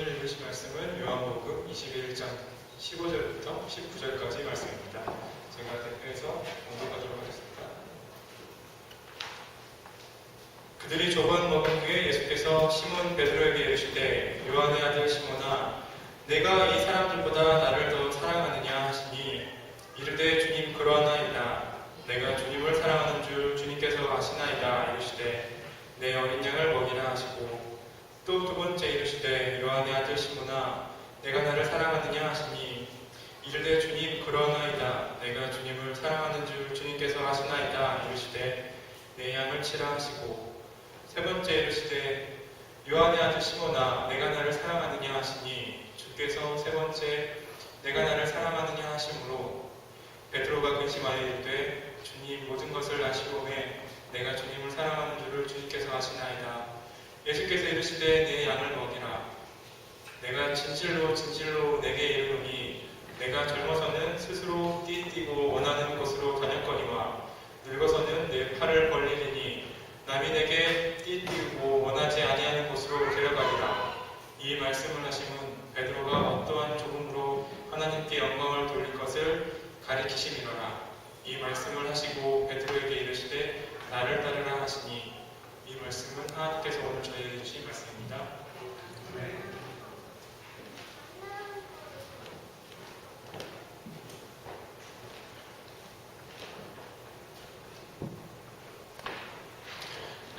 오늘 읽으신 말씀은 요한복음 21장 15절부터 19절까지 말씀입니다. 제가 대표해서 공독하도록 하겠습니다. 그들이 조반 먹은 후에 예수께서 시몬 베드로에게 이르시되 요한의 아들 시몬아 내가 이 사람들보다 나를 더 사랑하느냐 하시니 이르되 주님 그러하나이다. 내가 주님을 사랑하는 줄 주님께서 아시나이다. 이르시되 내 어린 양을 먹이라 하시고 또 두 번째 이르시되 요한의 아들 시몬아 내가 나를 사랑하느냐 하시니 이르되 주님 그러하나이다. 내가 주님을 사랑하는 줄 주님께서 아시나이다. 이르시되 내 양을 치라 하시고 세 번째 이르시되 요한의 아들 시몬아 내가 나를 사랑하느냐 하시니 주께서 세 번째 내가 나를 사랑하느냐 하심으로 베드로가 근심하여 이르되 주님 모든 것을 아시오매 내가 주님을 사랑하는 줄을 주님께서 아시나이다. 예수께서 이르시되 내 양을 먹이라. 내가 진실로 진실로 내게 이르노니 내가 젊어서는 스스로 띠뛰고 원하는 곳으로 다녔거니와 늙어서는 내 팔을 벌리리니 남이 내게 띠뛰고 원하지 아니하는 곳으로 데려가리라. 이 말씀을 하심은 베드로가 어떠한 조금으로 하나님께 영광을 돌릴 것을 가리키심이로라. 이 말씀을 하시고 베드로에게 이르시되 나를 따르라 하시니 이 말씀은 하나님께서 오늘 저희에게 주신 말씀입니다.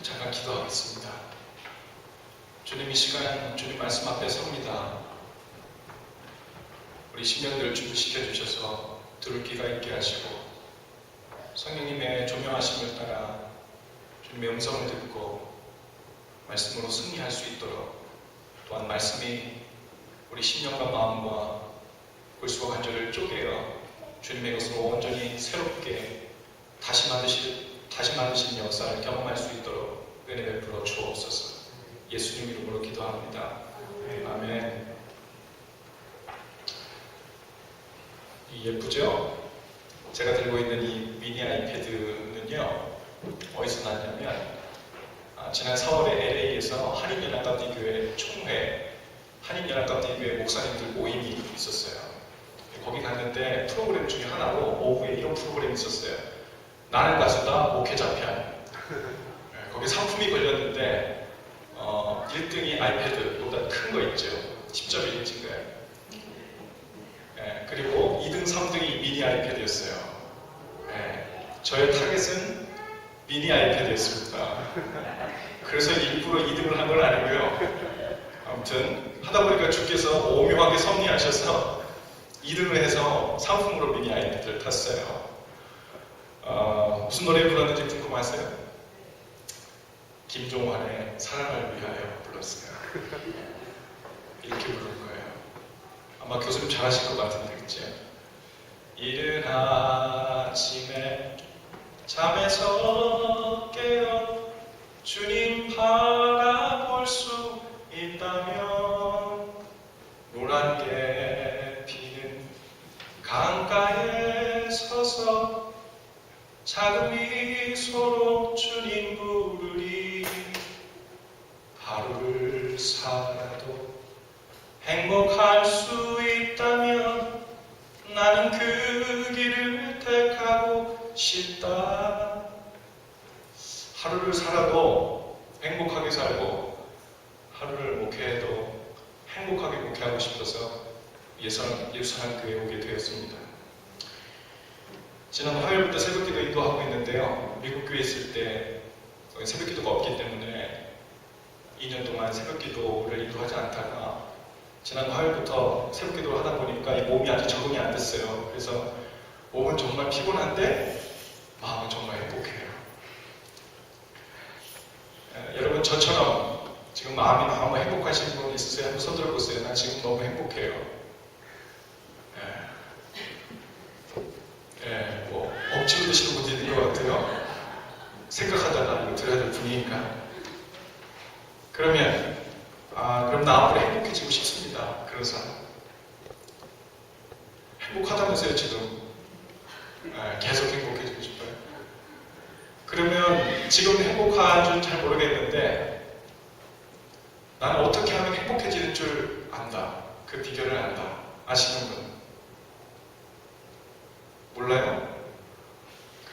잠깐 기도하겠습니다. 주님 이 시간 주님 말씀 앞에 섭니다. 우리 심령들을 준비시켜 주셔서 들을 귀가 있게 하시고 성령님의 조명하심을 따라 주님의 음성을 듣고 말씀으로 승리할 수 있도록 또한 말씀이 우리 심령과 마음과 골수와 관절을 쪼개어 주님의 것으로 온전히 새롭게 다시 만드신 역사를 경험할 수 있도록 은혜 베풀어 주옵소서. 예수님 이름으로 기도합니다. 아멘. 예쁘죠? 제가 들고 있는 이 미니 아이패드는요 어디서 났냐면 지난 4월에 LA에서 한인연합감리교회 총회 한인연합감리교회 목사님들 모임이 있었어요. 거기 갔는데 프로그램 중에 하나로 오후에 이런 프로그램이 있었어요. 나는 가수다 목회자 편. 거기 상품이 걸렸는데 1등이 아이패드보다 큰 거 있죠. 10.1인치인가요? 그리고 2등, 3등이 미니 아이패드였어요. 저의 타겟은 미니 아이패드였습니다. 그래서 일부러 2등을 한 건 아니고요. 아무튼 하다 보니까 주께서 오묘하게 섭리하셔서 2등을 해서 상품으로 미니 아이패드를 탔어요. 무슨 노래 불렀는지 궁금하세요? 김종환의 사랑을 위하여 불렀어요. 이렇게 부른 거예요. 아마 교수님 잘하실 것 같은데, 그치? 이른 아침에 잠에서 깨어 주님 바라볼 수 있다면 노랗게 피는 강가에 서서 작은 미소로 주님 부르리. 하루를 살아도 행복할 수 있다면 나는 그 길을 택하고 싶다. 하루를 살아도 행복하게 살고 하루를 목회해도 행복하게 목회하고 싶어서 예수하나교회에 오게 되었습니다. 지난 화요일부터 새벽기도 인도하고 있는데요. 미국 교회에 있을 때 새벽기도가 없기 때문에 2년 동안 새벽기도를 인도하지 않다가 지난 화요일부터 새벽기도를 하다 보니까 이 몸이 아직 적응이 안 됐어요. 그래서 몸은 정말 피곤한데 마음은 정말 행복해요. 여러분 저처럼 지금 마음이 너무 행복하신 분 있으세요? 한번 손 들어보세요. 난 지금 너무 행복해요. 뭐 억지로 드시는 분도 있는 것 같아요. 생각하다가 이거 들어야 될 분이니까. 그럼 나 앞으로 행복해지고 싶습니다. 그런 사람. 행복하다면서요, 지금. 계속 행복해지고 싶어요. 그러면 지금 행복한 줄 잘 모르겠는데 나는 어떻게 하면 행복해지는 줄 안다. 그 비결을 안다. 아시는 분? 몰라요?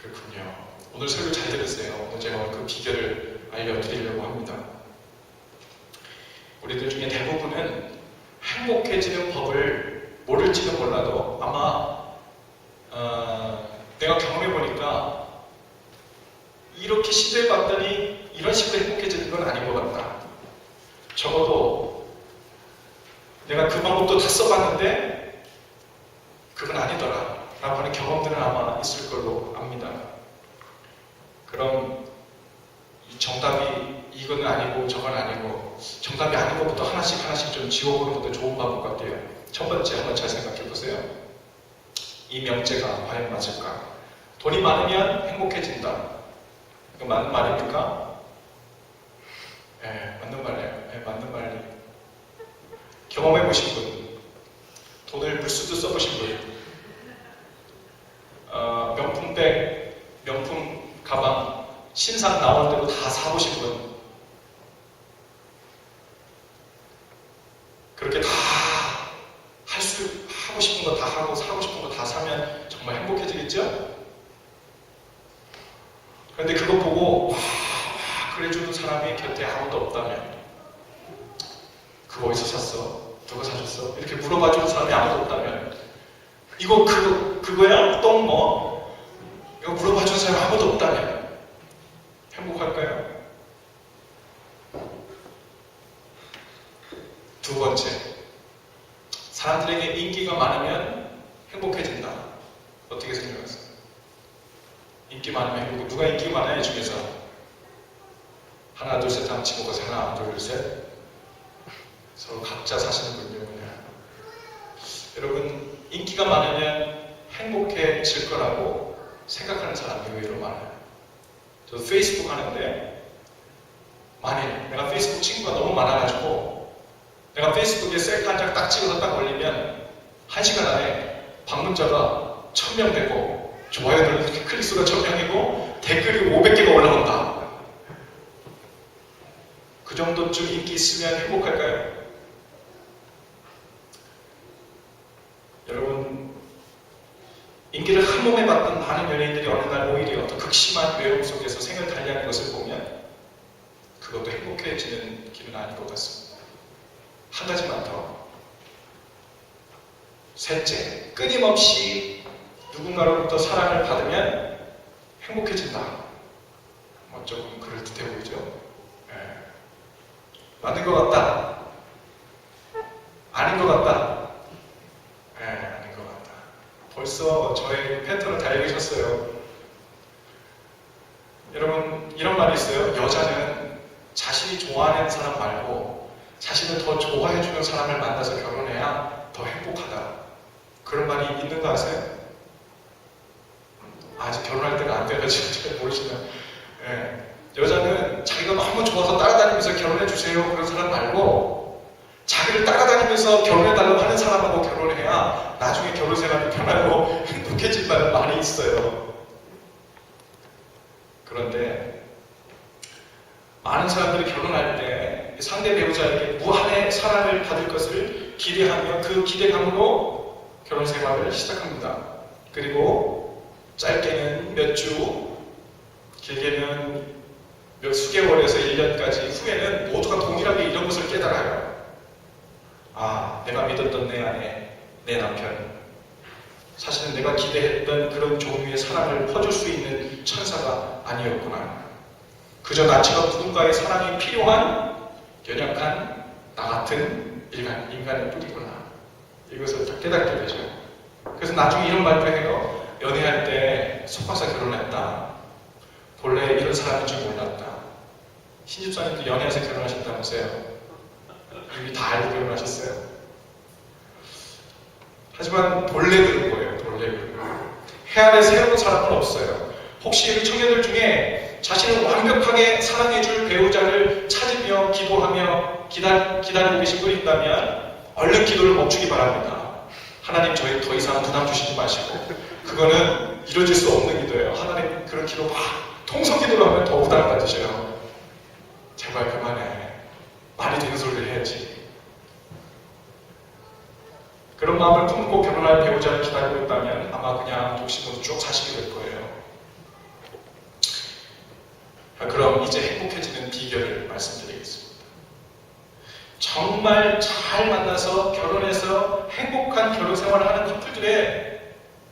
그렇군요. 오늘 설교 잘 들으세요. 오늘 제가 그 비결을 알려드리려고 합니다. 우리들 중에 대부분은 행복해지는 법을 모를지는 몰라도 아마 내가 경험해보니까 이렇게 시도해봤더니 이런 식으로 행복해지는 건 아닌 것 같다. 적어도 내가 그 방법도 다 써봤는데 그건 아니더라 라고 하는 경험들은 아마 있을 걸로 압니다. 그럼 이 정답이 이건 아니고 저건 아니고 정답이 아닌 것부터 하나씩 좀 지워보는 것도 좋은 방법 같아요. 첫 번째 한번 잘 생각해 보세요. 이 명제가 과연 맞을까? 돈이 많으면 행복해진다. 이거 맞는 말입니까? 네, 맞는 말이에요. 네, 맞는 말이에요. 경험해 보신 분, 돈을 물수도 써보신 분, 명품백, 명품 가방, 신상 나오는 대로 다 사보신 분, 그렇게 다 하고 싶은 거 다 하고 사고 싶은 거 다 사면 정말 행복해지겠죠? 그런데 그거 보고 와 그래주는 사람이 곁에 아무도 없다면 그거 어디서 샀어? 누가 사줬어? 이렇게 물어봐주는 사람이 아무도 없다면 이거 그거야? 똥 뭐? 이거 물어봐주는 사람이 아무도 없다면 행복할까요? 두 번째, 사람들에게 인기가 많으면 행복해진다. 어떻게 생각하세요? 인기 많으면 행복해. 누가 인기가 많아요? 이 중에서? 하나, 둘, 셋 하면 치고가서 하나, 둘, 셋. 서로 각자 사시는 분요. 여러분, 인기가 많으면 행복해질 거라고 생각하는 사람이 의외로 많아요. 저도 페이스북 하는데 만일 내가 페이스북 친구가 너무 많아가지고 내가 페이스북에 셀카 한 장 딱 찍어서 딱 올리면 1시간 안에 방문자가 1000명 되고 좋아요들 클릭수가 1000명이고 댓글이 500개가 올라온다. 그 정도쯤 인기 있으면 행복할까요? 여러분, 인기를 한 몸에 받던 많은 연예인들이 어느 날 오히려 더 극심한 외로움 속에서 생을 달리하는 것을 보면 그것도 행복해지는 길은 아닌 것 같습니다. 한 가지만 더. 셋째, 끊임없이 누군가로부터 사랑을 받으면 행복해진다. 조금 그럴듯해 보이죠? 네. 맞는 것 같다. 아닌 것 같다. 네, 아닌 것 같다. 벌써 저의 패턴을 다 읽으셨어요. 여러분, 이런 말이 있어요. 여자는 자신이 좋아하는 사람 말고 자신을 더 좋아해주는 사람을 만나서 결혼해야 더 행복하다. 그런 말이 있는 거 아세요? 아직 결혼할 때가 안 돼가지고 잘 모르시면. 예. 여자는 자기가 너무 좋아서 따라다니면서 결혼해주세요 그런 사람 말고 자기를 따라다니면서 결혼해달라고 하는 사람하고 결혼해야 나중에 결혼 생활이 편하고 행복해진다는 말이 있어요. 그런데 많은 사람들이 결혼할 때 상대 배우자에게 무한의 사랑을 받을 것을 기대하며 그 기대감으로 결혼 생활을 시작합니다. 그리고 짧게는 몇 주, 길게는 몇 수개월에서 1년까지 후에는 모두가 동일하게 이런 것을 깨달아요. 아, 내가 믿었던 내 아내, 내 남편, 사실은 내가 기대했던 그런 종류의 사랑을 퍼줄 수 있는 천사가 아니었구나. 그저 나처럼 누군가의 사랑이 필요한 연약한 나 같은 인간일 뿐이구나. 이것을 다 깨닫게 되죠. 그래서 나중에 이런 말도 해요. 연애할 때 속아서 결혼했다. 본래 이런 사람인 줄 몰랐다. 신집사님도 연애해서 결혼하셨다면서요. 이미 다 알고 결혼하셨어요. 하지만 본래 그런 거예요. 본래 그런 거예요. 해 아래 새로운 사람은 없어요. 혹시 우리 청년들 중에 자신을 완벽하게 사랑해줄 배우자를 찾으며 기도하며 기다리고 계신 분이 있다면 얼른 기도를 멈추기 바랍니다. 하나님 저희 더 이상 부담 주시지 마시고 그거는 이루어질 수 없는 기도예요. 하나님 그런 기도 막 통성기도를 하면 더 부담을 받으셔요. 제발 그만해. 말이 되는 소리를 해야지. 마음을 품고 결혼할 배우자를 기다리고 있다면 아마 그냥 독신으로 쭉 사시게 될 거예요. 그럼 이제 행복해지는 비결을 말씀드리겠습니다. 정말 잘 만나서 결혼해서 행복한 결혼 생활을 하는 커플들의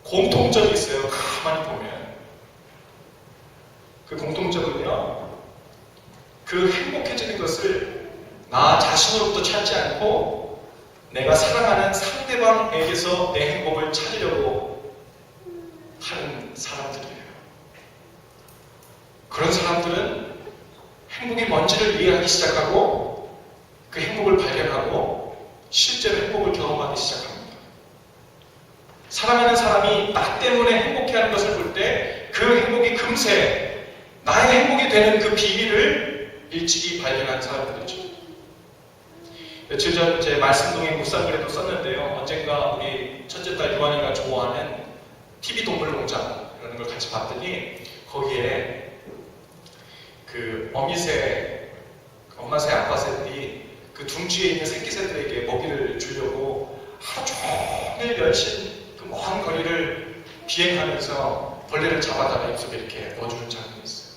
공통점이 있어요. 가만히 보면. 그 공통점은요, 그 행복해지는 것을 나 자신으로부터 찾지 않고 내가 사랑하는 상대방에게서 내 행복을 찾으려고 하는 사람들이에요. 그런 사람들은 행복이 뭔지를 이해하기 시작하고 그 행복을 발견하고 실제로 행복을 경험하기 시작합니다. 사랑하는 사람이 나 때문에 행복해하는 것을 볼 때 그 행복이 금세 나의 행복이 되는 그 비밀을 일찍이 발견한 사람들이죠. 며칠 전 제 말씀동의 묵상글에도 썼는데요. 언젠가 우리 첫째 딸 유한이가 좋아하는 TV 동물 농장이라는 걸 같이 봤더니 거기에 그 어미새, 엄마새, 아빠새들이 그 둥지에 있는 새끼새들에게 먹이를 주려고 하루 종일 열심히 그 먼 거리를 비행하면서 벌레를 잡아다가 입속에 이렇게 넣어주는 장면이 있어요.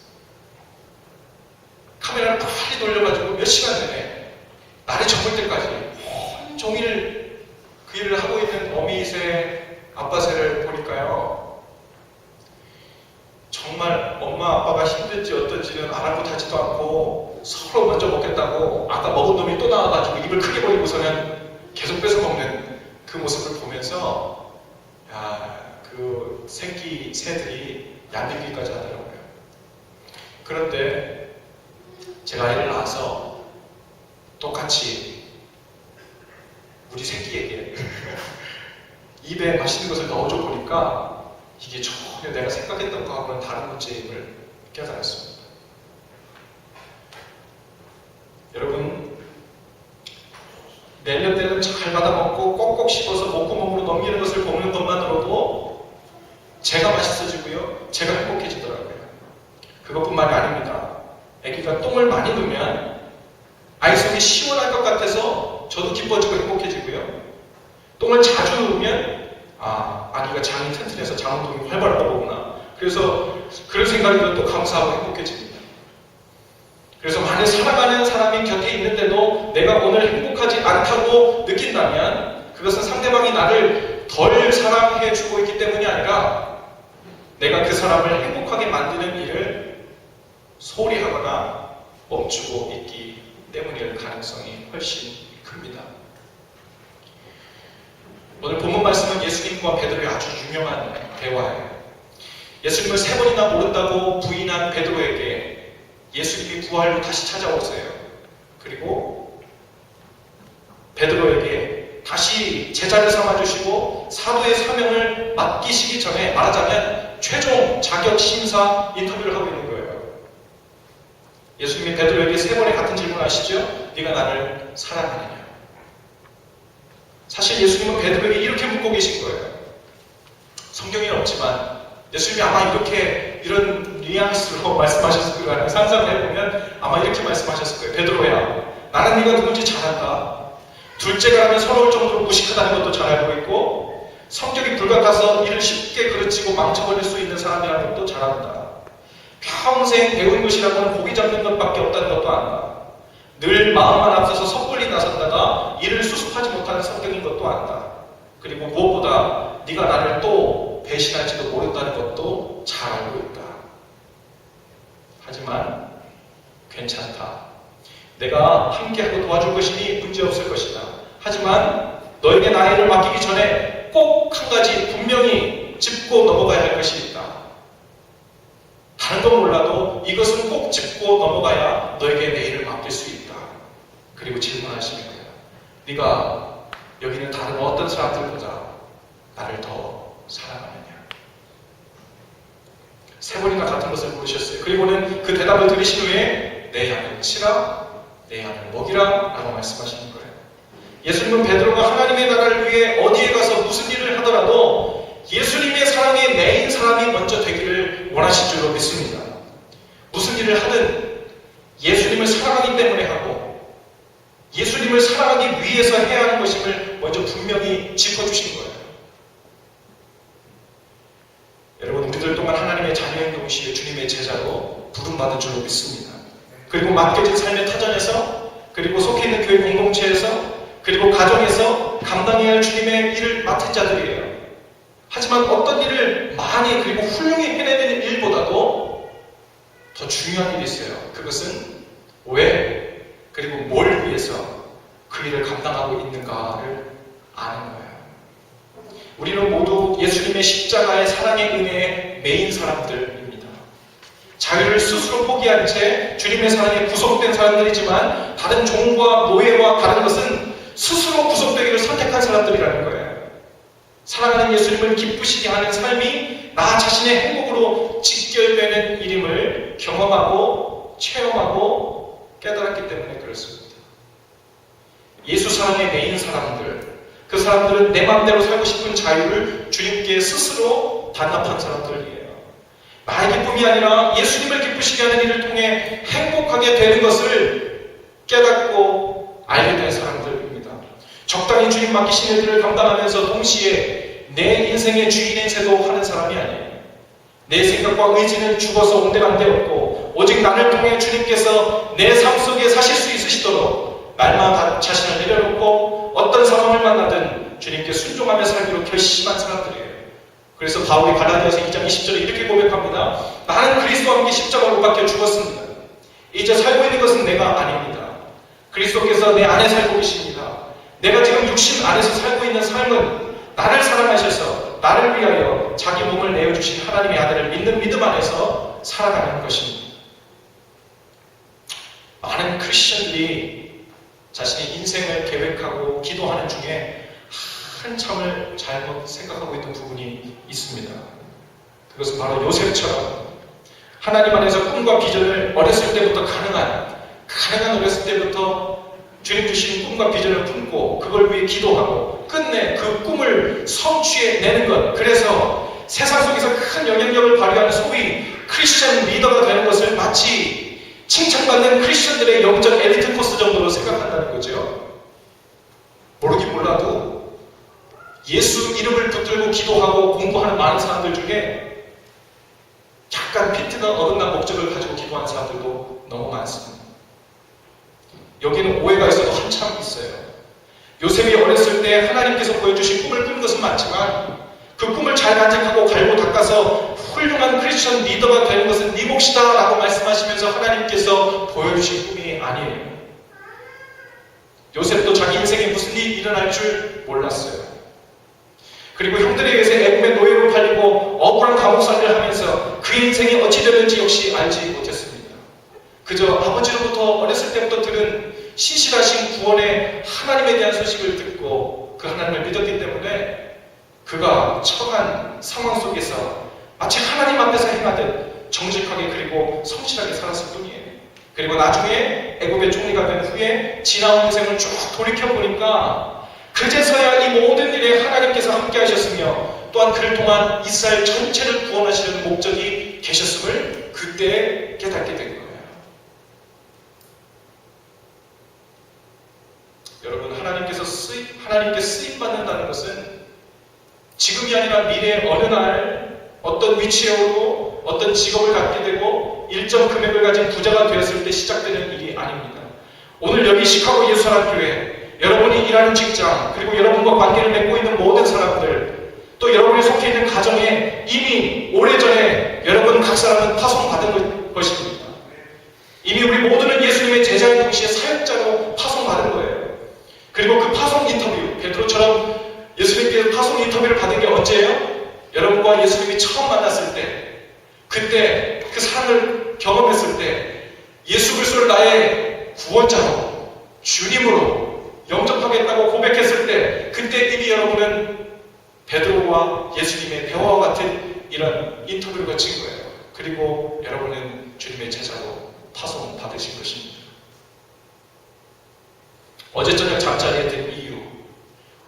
카메라를 빨리 돌려가지고 몇 시간 내내 날이 저물 때까지 온종일 그 일을 하고 있는 어미새, 아빠새를 보니까요, 정말 엄마 아빠가 힘든지 어떤지는 아랑곳하지도 않고 서로 먼저 먹겠다고 아까 먹은 놈이 또 나와가지고 입을 크게 벌리고서는 계속 뺏어 먹는 그 모습을 보면서 야, 그 새끼 새들이 얄밉기까지 하더라고요. 그런데 제가 아이를 낳아서 똑같이 우리 새끼에게 입에 맛있는 것을 넣어줘 보니까 이게 전혀 내가 생각했던 거하고는 다른 문제임을 깨달았습니다. 여러분, 낼려때는 잘 받아먹고 꼭꼭 씹어서 목구멍으로 넘기는 것을 보는 것만으로도 제가 맛있어지고요, 제가 행복해지더라고요. 그것뿐만이 아닙니다. 아기가 똥을 많이 누면 아이 속이 시원할 것 같아서 저도 기뻐지고 행복해지고요. 똥을 자주 누우면 아기가 장이 튼튼해서 장운동이 활발하다 보구나. 그래서 그런 생각이 들어 또 감사하고 행복해집니다. 그래서 만약 사랑하는 사람이 곁에 있는데도 내가 오늘 행복하지 않다고 느낀다면 그것은 상대방이 나를 덜 사랑해주고 있기 때문이 아니라 내가 그 사람을 행복하게 만드는 일을 소홀히 하거나 멈추고 있기 때문일 가능성이 훨씬 큽니다. 오늘 본문 말씀은 예수님과 베드로의 아주 유명한 대화예요. 예수님을 3번이나 모른다고 부인한 베드로에게 예수님이 부활로 다시 찾아오세요. 그리고 베드로에게 다시 제자를 삼아주시고 사도의 사명을 맡기시기 전에 말하자면 최종 자격 심사 인터뷰를 하고 있는 거예요. 예수님이 베드로에게 3번의 같은 질문을 하시죠. 네가 나를 사랑하느냐? 사실 예수님은 베드로에게 이렇게 묻고 계신 거예요. 성경에는 없지만 예수님이 아마 이런 뉘앙스로 말씀하셨을 거예요. 상상을 해보면 아마 이렇게 말씀하셨을 거예요. 베드로야, 나는 네가 누군지 잘 안다. 둘째가 라면 서러울 정도로 무식하다는 것도 잘 알고 있고 성격이 불같아서 일을 쉽게 그르치고 망쳐버릴 수 있는 사람이라는 것도 잘 안다. 평생 배운 것이라고는 고기 잡는 것밖에 없다는 것도 안다. 늘 마음만 앞서서 섣불리 나섰다가 일을 수습하지 못하는 성격인 것도 안다. 그리고 무엇보다 네가 나를 또 배신할지도 모른다는 것도 잘 알고 있다. 하지만 괜찮다. 내가 함께하고 도와줄 것이니 문제없을 것이다. 하지만 너에게 나의 일을 맡기기 전에 꼭 한 가지 분명히 짚고 넘어가야 할 것이 있다. 다른 건 몰라도 이것은 꼭 짚고 넘어가야 너에게 내 일을 맡길 수 있다. 그리고 질문하시는 거야. 네가 여기 있는 다른 어떤 사람들보다 나를 더 사랑하느냐? 3번이나 같은 것을 물으셨어요. 그리고는 그 대답을 들으신 후에 내 양을 치라, 내 양을 먹이라 라고 말씀하시는 거예요. 예수님은 베드로가 하나님의 나라를 위해 어디에 가서 무슨 일을 하더라도 예수님의 사랑에 매인 사람이 먼저 되기를 원하신 줄로 믿습니다. 무슨 일을 하든 예수님을 사랑하기 때문에 하고 예수님을 사랑하기 위해서 해야 하는 것임을 먼저 분명히 짚어주신 거예요. 여러분, 우리들 또한 하나님의 자녀인 동시에 주님의 제자로 부름받은 줄로 믿습니다. 그리고 맡겨진 삶의 터전에서, 그리고 속해 있는 교회 공동체에서, 그리고 가정에서 감당해야 할 주님의 일을 맡은 자들이에요. 하지만 어떤 일을 많이 그리고 훌륭히 해내는 일보다도 더 중요한 일이 있어요. 그것은 왜, 그리고 뭘 위해서 그 일을 감당하고 있는가를 아는 거예요. 우리는 모두 예수님의 십자가의 사랑의 은혜의 메인 사람들입니다. 자유를 스스로 포기한 채 주님의 사랑에 구속된 사람들이지만, 다른 종과 노예와 다른 것은 스스로 구속되기를 선택한 사람들이라는 거예요. 사랑하는 예수님을 기쁘시게 하는 삶이 나 자신의 행복으로 직결되는 일임을 경험하고 체험하고 깨달았기 때문에 그렇습니다. 예수 사랑의 메인 사람들, 그 사람들은 내 마음대로 살고 싶은 자유를 주님께 스스로 단합한 사람들이에요. 나의 기쁨이 아니라 예수님을 기쁘시게 하는 일을 통해 행복하게 되는 것을 깨닫고 알게 된 사람들입니다. 적당히 주님 맡기신 일들을 감당하면서 동시에 내 인생의 주인의 세도 하는 사람이 아니에요. 내 생각과 의지는 죽어서 온데간데없고 오직 나를 통해 주님께서 내 삶 속에 사실 수 있으시도록 날마다 자신을 내려놓고 어떤 상황을 만나든 주님께 순종하며 살기로 결심한 사람들이에요. 그래서 바울이 갈라디아서 2장 20절에 이렇게 고백합니다. 나는 그리스도와 함께 십자가로 못 박혀 죽었습니다. 이제 살고 있는 것은 내가 아닙니다. 그리스도께서 내 안에 살고 계십니다. 내가 지금 육신 안에서 살고 있는 삶은 나를 사랑하셔서 나를 위하여 자기 몸을 내어주신 하나님의 아들을 믿는 믿음 안에서 살아가는 것입니다. 많은 크리스천들이 자신의 인생을 계획하고 기도하는 중에 한참을 잘못 생각하고 있는 부분이 있습니다. 그것은 바로 요셉처럼 하나님 안에서 꿈과 비전을 어렸을 때부터 가능한 어렸을 때부터 주님 주신 꿈과 비전을 품고 그걸 위해 기도하고 끝내 그 꿈을 성취해내는 것, 그래서 세상 속에서 큰 영향력을 발휘하는 소위 크리스천 리더가 되는 것을 마치 칭찬받는 크리스천들의 영적 엘리트 코스 정도로 생각한다는 거죠. 모르긴 몰라도 예수 이름을 붙들고 기도하고 공부하는 많은 사람들 중에 약간 피트가 어긋난 목적을 가지고 기도하는 사람들도 너무 많습니다. 여기는 오해가 있어도 한참 있어요. 요셉이 어렸을 때 하나님께서 보여주신 꿈을 꾸는 것은 맞지만 그 꿈을 잘 간직하고 갈고 닦아서 훌륭한 크리스천 리더가 되는 것은 네 몫이다 라고 말씀하시면서 하나님께서 보여주신 꿈이 아니에요. 요셉도 자기 인생에 무슨 일이 일어날 줄 몰랐어요. 그리고 형들에 의해서 애굽의 노예로 팔리고 억울한 감옥살이를 하면서 그 인생이 어찌 되는지 역시 알지 못했습니다. 그저 아버지로부터 어렸을 때부터 들은 신실하신 구원의 하나님에 대한 소식을 듣고 그 하나님을 믿었기 때문에 그가 처한 상황 속에서 마치 하나님 앞에서 행하듯 정직하게 그리고 성실하게 살았을 뿐이에요. 그리고 나중에 애굽의 총리가 된 후에 지나온 인생을 쭉 돌이켜보니까 그제서야 이 모든 일에 하나님께서 함께 하셨으며 또한 그를 통한 이스라엘 전체를 구원하시는 목적이 계셨음을 그때 깨닫게 된 거예요. 여러분, 하나님께 쓰임받는다는 것은 지금이 아니라 미래의 어느 날 어떤 위치에 오르고 어떤 직업을 갖게 되고 일정 금액을 가진 부자가 되었을 때 시작되는 일이 아닙니다. 오늘 여기 시카고 예수사랑교회, 여러분이 일하는 직장, 그리고 여러분과 관계를 맺고 있는 모든 사람들, 또 여러분이 속해 있는 가정에 이미 오래전에 여러분 각 사람은 파송받은 것입니다. 이미 우리 모두는 예수님의 제자인 동시에 사역자로 파송받은 거예요. 그리고 그 파송 인터뷰, 베드로처럼 예수님께서 파송 인터뷰를 받은 게 언제예요? 여러분과 예수님이 처음 만났을 때, 그때 그 사랑을 경험했을 때, 예수 그리스도를 나의 구원자로, 주님으로 영접하겠다고 고백했을 때, 그때 이미 여러분은 베드로와 예수님의 대화와 같은 이런 인터뷰를 거친 거예요. 그리고 여러분은 주님의 제자로 파송 받으신 것입니다. 어제 저녁 잠자리에 든 이유,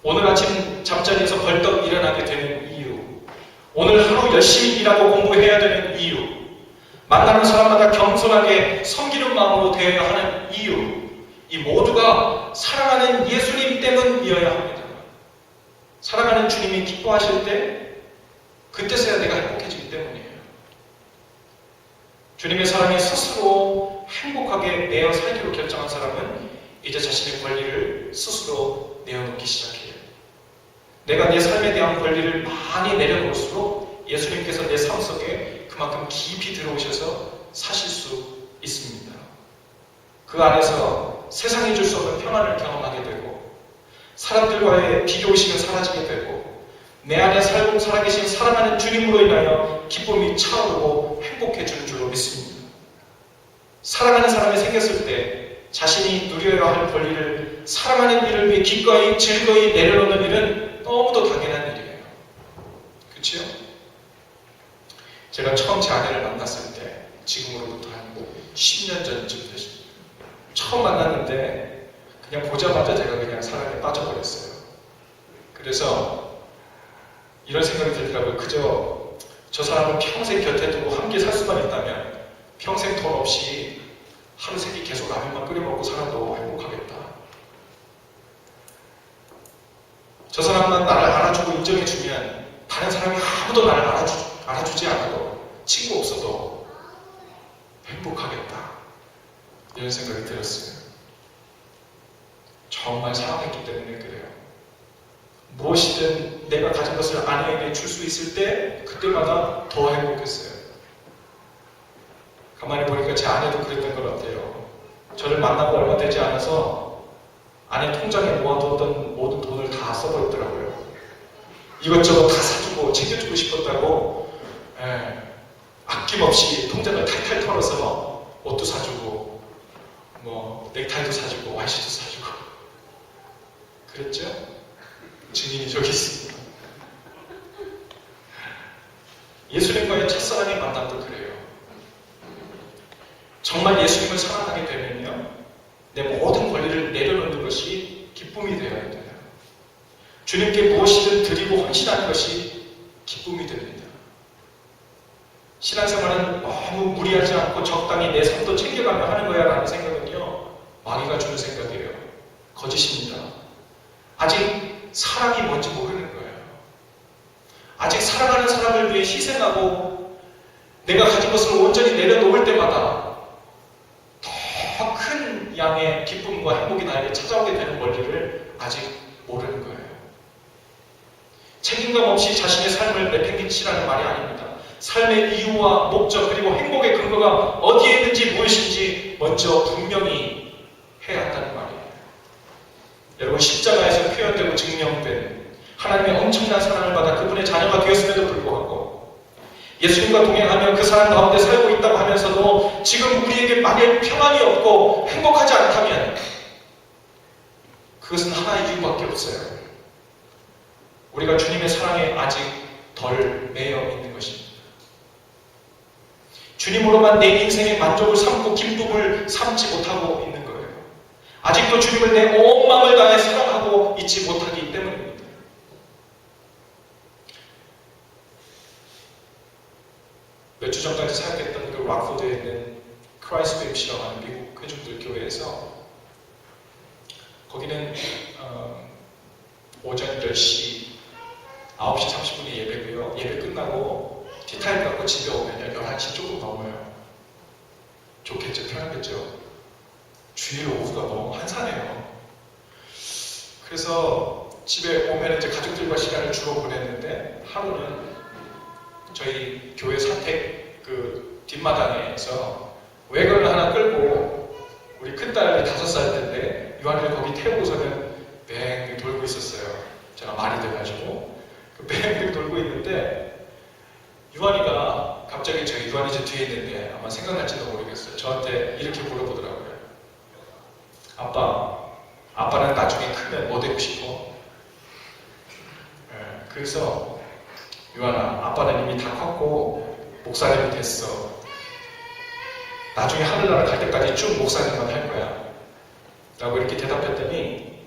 오늘 아침 잠자리에서 벌떡 일어나게 되는 이유, 오늘 하루 열심히 일하고 공부해야 되는 이유, 만나는 사람마다 겸손하게 섬기는 마음으로 대해야 하는 이유, 이 모두가 사랑하는 예수님 때문이어야 합니다. 주님이 기뻐하실 때 그때서야 내가 행복해지기 때문이에요. 주님의 사랑이 스스로 행복하게 내어 살기로 결정한 사람은 이제 자신의 권리를 스스로 내어놓기 시작해요. 내가 내 삶에 대한 권리를 많이 내려놓을수록 예수님께서 내 삶 속에 그만큼 깊이 들어오셔서 사실 수 있습니다. 그 안에서 세상이 줄 수 없는 평안을 경험하게 되고 사람들과의 비교의식은 사라지게 되고 내 안에 살아계신 사랑하는 주님으로 인하여 기쁨이 차오르고 행복해지는 줄로 믿습니다. 사랑하는 사람이 생겼을 때 자신이 누려야 할 권리를 사랑하는 이를 위해 기꺼이 즐거이 내려놓는 일은 너무도 당연한 일이에요. 그렇죠? 제가 처음 제 아내를 만났을 때 지금으로부터 한 10년 전쯤 되십니다. 처음 만났는데 그냥 보자마자 제가 그냥 사랑에 빠져버렸어요. 그래서 이런 생각이 들더라고요. 그저 저 사람을 평생 곁에 두고 함께 살 수만 있다면 평생 돈 없이 하루 세끼 계속 라면만 끓여 먹고 살아도 행복하겠다. 저 사람만 나를 알아주고 인정해주면 다른 사람이 아무도 나를 알아주지 않아도 친구 없어도 행복하겠다. 이런 생각이 들었어요. 정말 사랑했기 때문에 그래요. 무엇이든 내가 가진 것을 아내에게 줄 수 있을 때 그때마다 더 행복했어요. 가만히 보니까 제 아내도 그랬던 것 같아요. 저를 만나고 얼마 되지 않아서 아내 통장에 모아두었던 모든 돈을 다 써버렸더라고요. 이것저것 다 사주고 챙겨주고 싶었다고 아낌없이 통장을 탈탈 털어서 옷도 사주고 뭐 넥타이도 사주고 와이셔도 사주고 그랬죠? 증인이 저기 있습니다. 예수님과의 첫사랑의 만남도 그래요. 정말 예수님을 사랑하게 되면요, 내 모든 권리를 내려놓는 것이 기쁨이 되어야 돼요. 주님께 무엇이든 드리고 헌신하는 것이 기쁨이 됩니다. 신앙생활은 너무 무리하지 않고 적당히 내 삶도 챙겨가며 하는 거야 라는 생각은요, 마귀가 주는 생각이에요. 거짓입니다. 아직 사랑이 뭔지 모르는 거예요. 아직 사랑하는 사람을 위해 희생하고 내가 가진 것을 온전히 내려놓을 때마다 더 큰 양의 기쁨과 행복이 나에게 찾아오게 되는 원리를 아직 모르는 거예요. 책임감 없이 자신의 삶을 내팽개치라는 말이 아닙니다. 삶의 이유와 목적 그리고 행복의 근거가 어디에 있는지 무엇인지 먼저 분명히 해야 한다는 말이에요. 여러분, 십자가에서 표현되고 증명된 하나님의 엄청난 사랑을 받아 그분의 자녀가 되었음에도 불구하고 예수님과 동행하며 그 사랑 가운데 살고 있다고 하면서도 지금 우리에게 만약 평안이 없고 행복하지 않다면 그것은 하나의 이유밖에 없어요. 우리가 주님의 사랑에 아직 덜 매여 있는 것입니다. 주님으로만 내 인생의 만족을 삼고 기쁨을 삼지 못하고 있는 거예요. 아직도 주님을 내 온 마음을 다해 사랑하고 있지 못하기 때문입니다. 몇 주 전까지 사역했던 그 락포드에 있는 크라이스트 뱀시라고 하는 미국 회중들 교회에서 거기는 오전 10시, 9시 30분에 예배고요. 예배 끝나고 티타임 갖고 집에 오면 11시 조금 넘어요. 좋겠죠? 편하겠죠? 주일 오후가 너무 한산해요. 그래서 집에 오면 이제 가족들과 시간을 주로 보냈는데 하루는 저희 교회 사택 그 뒷마당에서 외근을 하나 끌고 우리 큰딸이 5살 때인데 유한이를 거기 태우고서는 뱅뱅 돌고 있었어요. 제가 말이 돼가지고 뱅뱅 돌고 있는데 유한이가 갑자기 저희 유한이 제 뒤에 있는데 아마 생각날지도 모르겠어요. 저한테 이렇게 물어보더라고요. 아빠는 나중에 크면 뭐 되고 싶어? 그래서 유한아, 아빠는 이미 다 컸고 목사님이 됐어. 나중에 하늘나라 갈 때까지 쭉 목사님만 할 거야. 라고 이렇게 대답했더니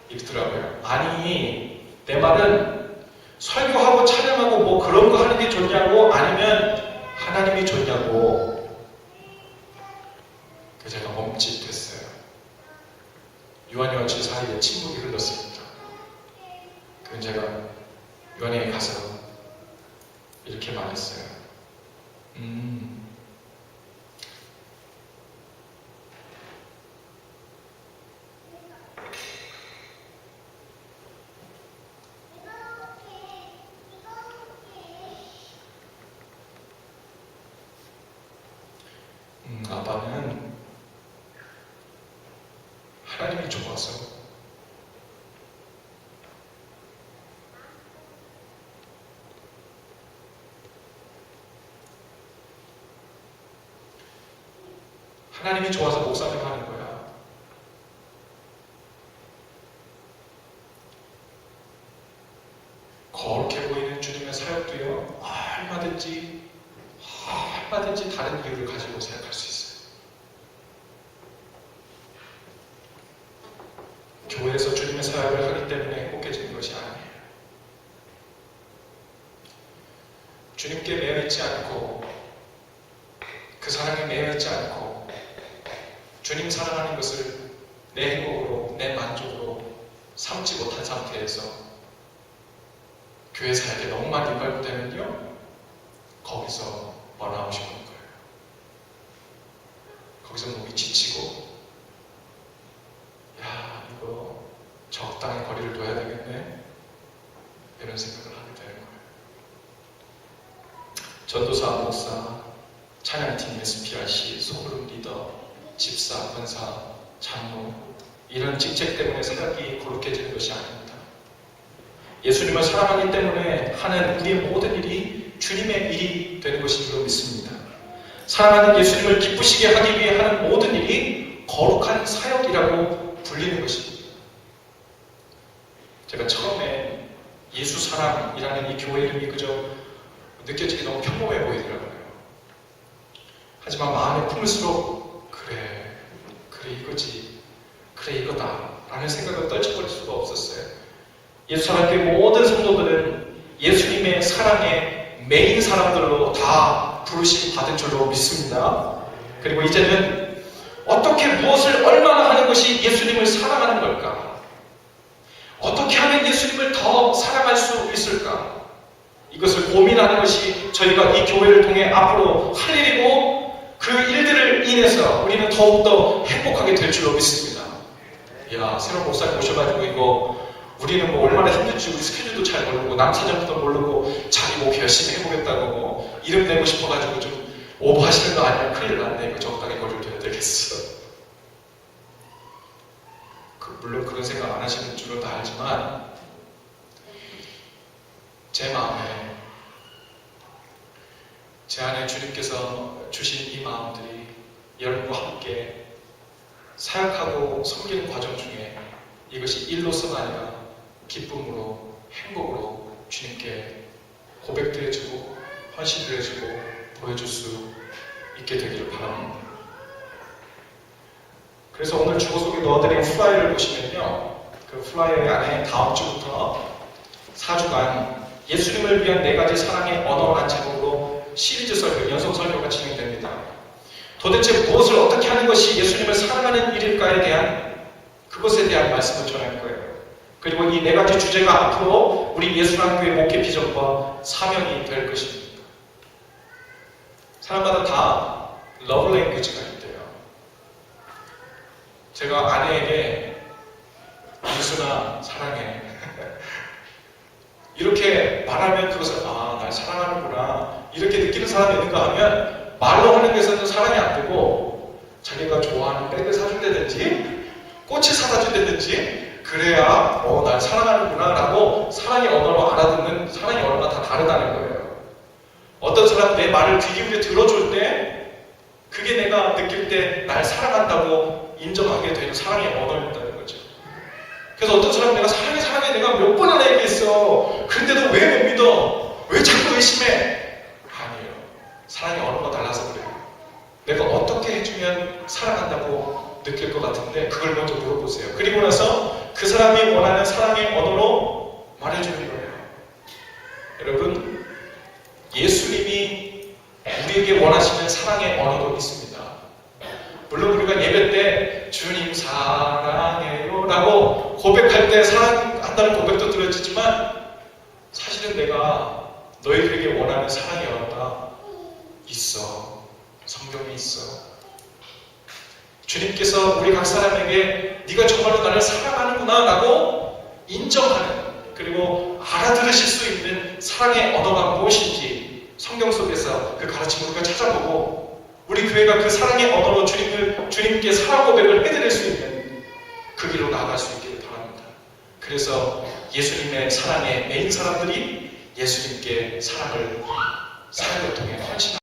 이러더라고요. 아니, 내 말은 설교하고 찬양하고 뭐 그런 거 하는 게 좋냐고 아니면 하나님이 좋냐고. 그래서 제가 멈칫했어요. 유한이와 제 사이에 침묵이 흘렀습니다. 그건 제가 요한에게 가서 이렇게 말했어요. 아빠는 하나님이 좋아서 목사님 하는 거야. 거룩해 보이는 주님의 사역도요, 얼마든지 다른 이유를 가지고 생각할 수 있어요. 교회에서 주님의 사역을 하기 때문에 행복해지는 것이 아니에요. 주님께 매여있지 않고 그 사랑에 매여있지 않고 주님 사랑하는 것을 내 행복으로, 내 만족으로 삼지 못한 상태에서 교회 사역에 너무 많이 인발되면요, 거기서 번아웃이 오는 거예요. 거기서 몸이 지치고, 야, 이거 적당히 거리를 둬야 되겠네, 이런 생각을 하게 되는 거예요. 전도사, 목사, 찬양팀, SPRC, 소그룹 리더, 집사, 권사, 장로, 이런 직책 때문에 생각이 거룩해지는 것이 아닙니다. 예수님을 사랑하기 때문에 하는 우리의 모든 일이 주님의 일이 되는 것인 줄 믿습니다. 사랑하는 예수님을 기쁘시게 하기 위해 하는 모든 일이 거룩한 사역이라고 불리는 것입니다. 제가 처음에 예수 사랑이라는 이 교회 이름이 그저 느껴지기 너무 평범해 보이더라고요. 하지만 마음에 품을수록 그래 이거지, 그래 이거다 라는 생각을 떨쳐버릴 수가 없었어요. 예수사랑교회 모든 성도들은 예수님의 사랑의 메인 사람들로 다 부르심 받은 줄로 믿습니다. 그리고 이제는 어떻게 무엇을 얼마나 하는 것이 예수님을 사랑하는 걸까? 어떻게 하면 예수님을 더 사랑할 수 있을까? 이것을 고민하는 것이 저희가 이 교회를 통해 앞으로 할 일이고, 그 일들을 인해서 우리는 더욱더 행복하게 될 줄로 믿습니다. 야, 새로운 목사님 오셔가지고 이거 우리는 뭐 얼마나 힘든지 우리 스케줄도 잘 모르고 남사정도 모르고 자기 목 열심히 해보겠다고 뭐 이름 내고 싶어가지고 좀 오버하시는 거 아니면 큰일 났네. 이거 적당히 거리를 둬야 되겠어. 물론 그런 생각 안 하시는 줄은 다 알지만 제 마음에 제 안에 주님께서 주신 이 마음들이 여러분과 함께 사역하고 섬기는 과정 중에 이것이 일로서가 아니라 기쁨으로, 행복으로 주님께 고백드려지고 헌신드려지고 보여줄 수 있게 되기를 바랍니다. 그래서 오늘 주보 속에 넣어드린 플라이어를 보시면요, 그 플라이어 안에 다음 주부터 4주간 예수님을 위한 4가지 사랑의 언어라는 제목으로 시리즈 설교, 연속 설교가 진행됩니다. 도대체 무엇을 어떻게 하는 것이 예수님을 사랑하는 일일까에 대한 그것에 대한 말씀을 전할 거예요. 그리고 이 4가지 주제가 앞으로 우리 예수랑교회 목회 비전과 사명이 될 것입니다. 사람마다 다 러브 랭귀지가 있대요. 제가 아내에게 예수나 사랑해 이렇게 말하면 그것을 날 사랑하는구나 이렇게 느끼는 사람이 있는가 하면, 말로 하는 것에서는 사랑이 안 되고 자기가 좋아하는 백을 사준다든지 꽃을 사다 준다든지 그래야 날 사랑하는구나 라고 사랑의 언어로 알아듣는 사랑의 언어가 다 다르다는 거예요. 어떤 사람은 내 말을 귀 기울여 들어줄 때 그게 내가 느낄 때 날 사랑한다고 인정하게 되는 사랑의 언어였다는 거죠. 그래서 어떤 사람은 내가 사랑해 내가 몇 번이나 얘기했어. 그런데도 왜 못 믿어? 왜 자꾸 의심해? 아니에요. 사랑의 언어가 달라서 그래요. 내가 어떻게 해주면 사랑한다고 느낄 것 같은데 그걸 먼저 물어보세요. 그리고 나서 그 사람이 원하는 사랑의 언어로 말해주는 거예요. 여러분, 예수님이 우리에게 원하시는 사랑의 언어도 있습니다. 물론 우리가 예배 때 주님 사랑해요 라고 고백할 때 사랑한다는 고백도 들어지지만 사실은 내가 너희들에게 원하는 사랑이 없다. 있어. 성경에 있어. 주님께서 우리 각 사람에게 네가 정말로 나를 사랑하는구나 라고 인정하는, 그리고 알아들으실 수 있는 사랑의 언어가 무엇인지 성경 속에서 그 가르침을 우리가 찾아보고 우리 교회가 그 사랑의 언어로 주님께 사랑 고백을 해드릴 수 있는 그 길로 나아갈 수 있기를 바랍니다. 그래서 예수님의 사랑에 매인 사람들이 예수님께 사랑을 사역을 통해 헌신합니다.